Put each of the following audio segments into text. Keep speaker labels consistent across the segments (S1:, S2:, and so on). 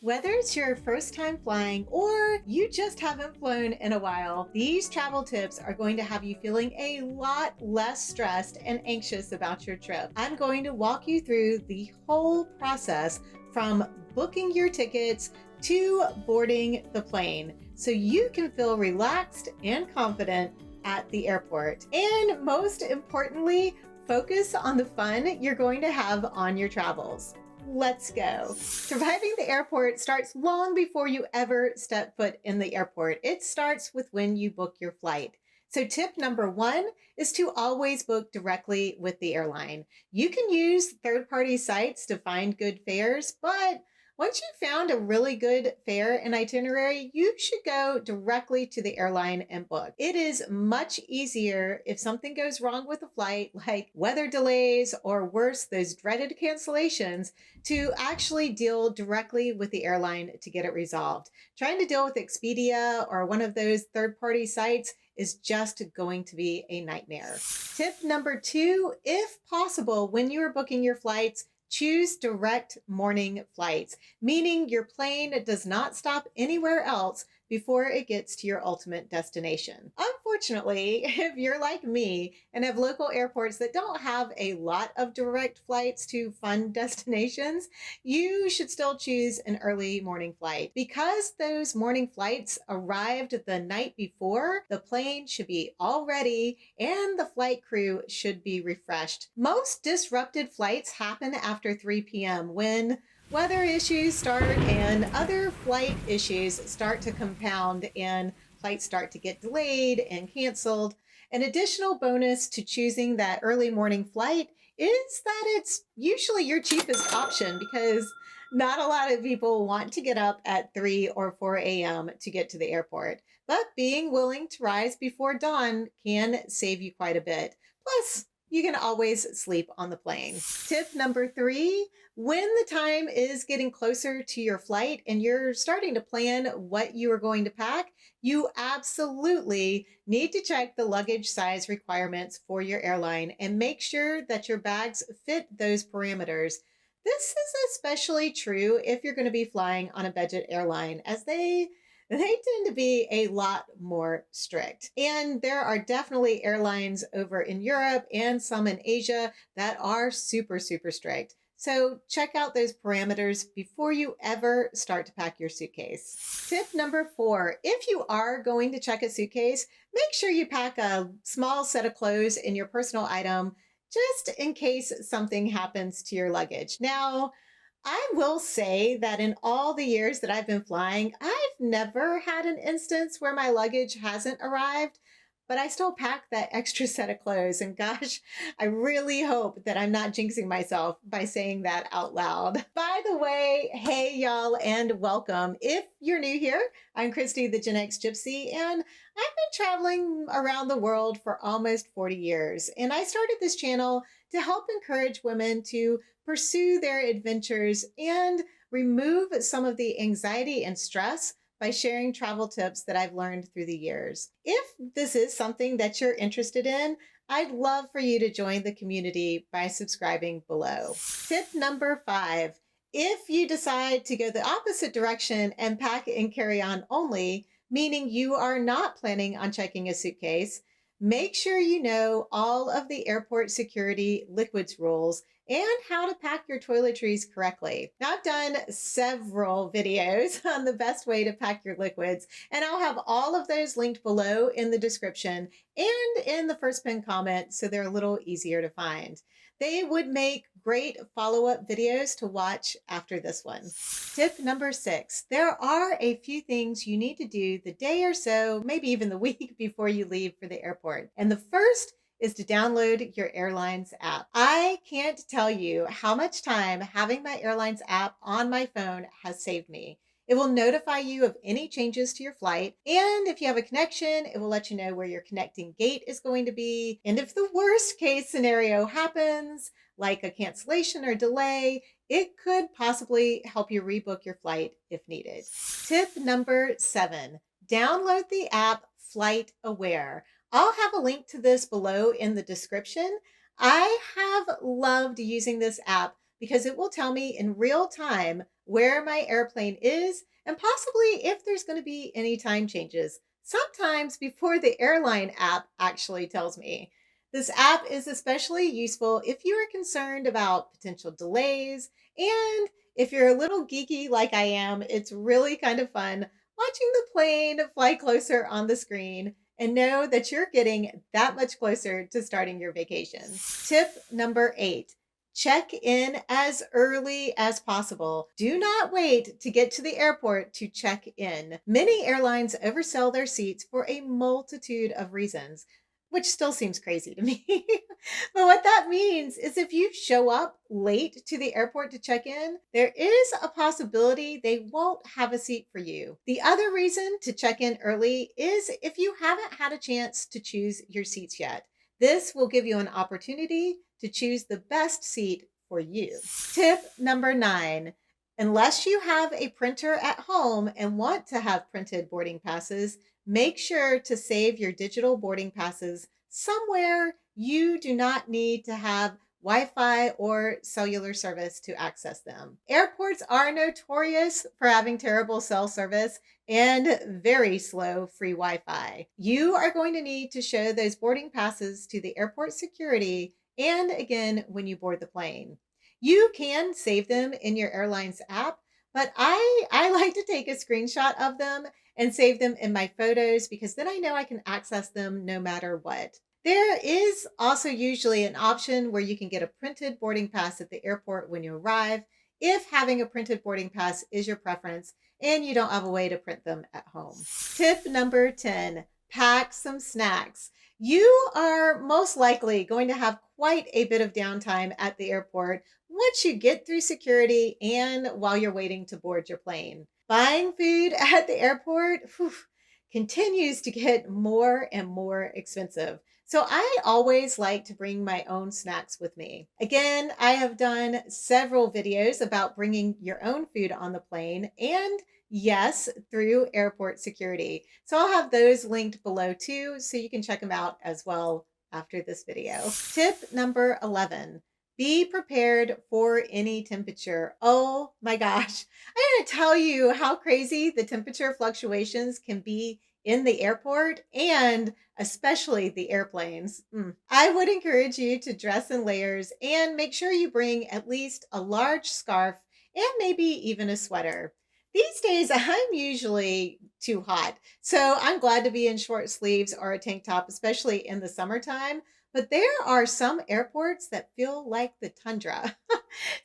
S1: Whether it's your first time flying or you just haven't flown in a while, these travel tips are going to have you feeling a lot less stressed and anxious about your trip. I'm going to walk you through the whole process from booking your tickets to boarding the plane so you can feel relaxed and confident at the airport. And most importantly, focus on the fun you're going to have on your travels. Let's go. Surviving the airport starts long before you ever step foot in the airport. It starts with when you book your flight. So tip number one is to always book directly with the airline. You can use third-party sites to find good fares, but once you've found a really good fare and itinerary, you should go directly to the airline and book. It is much easier if something goes wrong with a flight, like weather delays or worse, those dreaded cancellations, to actually deal directly with the airline to get it resolved. Trying to deal with Expedia or one of those third-party sites is just going to be a nightmare. Tip number two, if possible, when you are booking your flights, choose direct morning flights, meaning your plane does not stop anywhere else before it gets to your ultimate destination. Unfortunately, if you're like me and have local airports that don't have a lot of direct flights to fun destinations, you should still choose an early morning flight. Because those morning flights arrived the night before, the plane should be all ready and the flight crew should be refreshed. Most disrupted flights happen after 3 p.m. when weather issues start and other flight issues start to compound and flights start to get delayed and canceled. An additional bonus to choosing that early morning flight is that it's usually your cheapest option because not a lot of people want to get up at 3 or 4 a.m. to get to the airport, but being willing to rise before dawn can save you quite a bit. Plus, you can always sleep on the plane. Tip number three, when the time is getting closer to your flight and you're starting to plan what you are going to pack, you absolutely need to check the luggage size requirements for your airline and make sure that your bags fit those parameters. This is especially true if you're going to be flying on a budget airline, as they tend to be a lot more strict. And there are definitely airlines over in Europe and some in Asia that are super, super strict. So check out those parameters before you ever start to pack your suitcase. Tip number four, if you are going to check a suitcase, make sure you pack a small set of clothes in your personal item just in case something happens to your luggage. Now, I will say that in all the years that I've been flying, I've never had an instance where my luggage hasn't arrived, but I still pack that extra set of clothes. And gosh, I really hope that I'm not jinxing myself by saying that out loud. By the way, hey y'all, and welcome. If you're new here, I'm Christi, the Gen X Gypsy, and I've been traveling around the world for almost 40 years. And I started this channel to help encourage women to pursue their adventures and remove some of the anxiety and stress by sharing travel tips that I've learned through the years. If this is something that you're interested in, I'd love for you to join the community by subscribing below. Tip number five, if you decide to go the opposite direction and pack and carry on only, meaning you are not planning on checking a suitcase, make sure you know all of the airport security liquids rules and how to pack your toiletries correctly. Now, I've done several videos on the best way to pack your liquids, and I'll have all of those linked below in the description and in the first pinned comment so they're a little easier to find. They would make great follow-up videos to watch after this one. Tip number six, there are a few things you need to do the day or so, maybe even the week before you leave for the airport. And the first is to download your Airlines app. I can't tell you how much time having my Airlines app on my phone has saved me. It will notify you of any changes to your flight, and if you have a connection, it will let you know where your connecting gate is going to be. And if the worst case scenario happens, like a cancellation or delay, it could possibly help you rebook your flight if needed. Tip number seven, download the app Flight Aware. I'll have a link to this below in the description. I have loved using this app because it will tell me in real time where my airplane is and possibly if there's going to be any time changes, sometimes before the airline app actually tells me. This app is especially useful if you are concerned about potential delays, and if you're a little geeky like I am, it's really kind of fun watching the plane fly closer on the screen and know that you're getting that much closer to starting your vacation. Tip number 8. Check in as early as possible. Do not wait to get to the airport to check in. Many airlines oversell their seats for a multitude of reasons, which still seems crazy to me. But what that means is if you show up late to the airport to check in, there is a possibility they won't have a seat for you. The other reason to check in early is if you haven't had a chance to choose your seats yet. This will give you an opportunity to choose the best seat for you. Tip number 9. Unless you have a printer at home and want to have printed boarding passes, make sure to save your digital boarding passes somewhere you do not need to have Wi-Fi or cellular service to access them. Airports are notorious for having terrible cell service and very slow free Wi-Fi. You are going to need to show those boarding passes to the airport security and again when you board the plane. You can save them in your airline's app, but I like to take a screenshot of them and save them in my photos because then I know I can access them no matter what. There is also usually an option where you can get a printed boarding pass at the airport when you arrive, if having a printed boarding pass is your preference and you don't have a way to print them at home. Tip number 10, pack some snacks. You are most likely going to have quite a bit of downtime at the airport once you get through security and while you're waiting to board your plane. Buying food at the airport continues to get more and more expensive. So I always like to bring my own snacks with me. Again, I have done several videos about bringing your own food on the plane and yes, through airport security. So I'll have those linked below too, so you can check them out as well after this video. Tip number 11. Be prepared for any temperature. Oh my gosh. I'm going to tell you how crazy the temperature fluctuations can be in the airport and especially the airplanes. I would encourage you to dress in layers and make sure you bring at least a large scarf and maybe even a sweater. These days, I'm usually too hot, so I'm glad to be in short sleeves or a tank top, especially in the summertime. But there are some airports that feel like the tundra.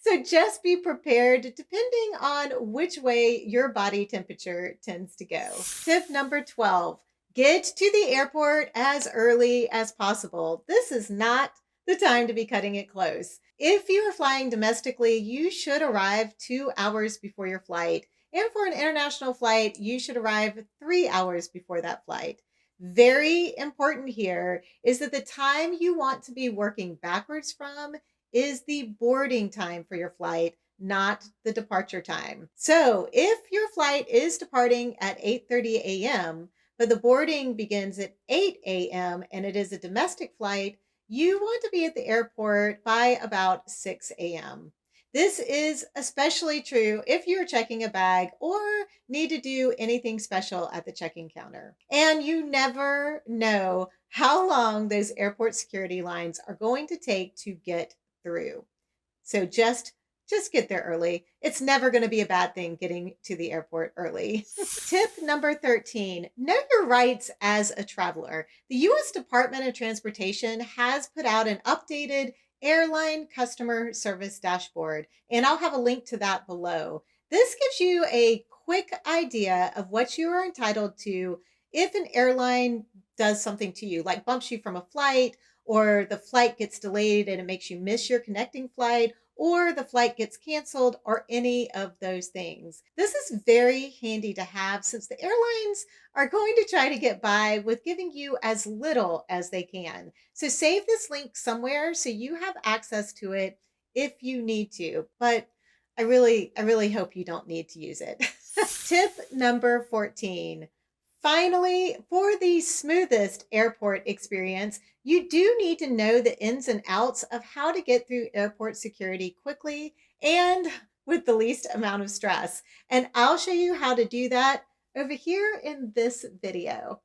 S1: So just be prepared depending on which way your body temperature tends to go. Tip number 12, get to the airport as early as possible. This is not the time to be cutting it close. If you are flying domestically, you should arrive 2 hours before your flight. And for an international flight, you should arrive 3 hours before that flight. Very important here is that the time you want to be working backwards from is the boarding time for your flight, not the departure time. So if your flight is departing at 8:30 a.m., but the boarding begins at 8 a.m. and it is a domestic flight, you want to be at the airport by about 6 a.m. This is especially true if you're checking a bag or need to do anything special at the check-in counter. And you never know how long those airport security lines are going to take to get through. So just get there early. It's never going to be a bad thing getting to the airport early. Tip number 13, know your rights as a traveler. The U.S. Department of Transportation has put out an updated airline customer service dashboard, and I'll have a link to that below. This gives you a quick idea of what you are entitled to if an airline does something to you, like bumps you from a flight, or the flight gets delayed and it makes you miss your connecting flight, or the flight gets canceled, or any of those things. This is very handy to have since the airlines are going to try to get by with giving you as little as they can. So save this link somewhere so you have access to it if you need to. But I really hope you don't need to use it. Tip number 14. Finally, for the smoothest airport experience, you do need to know the ins and outs of how to get through airport security quickly and with the least amount of stress. And I'll show you how to do that over here in this video.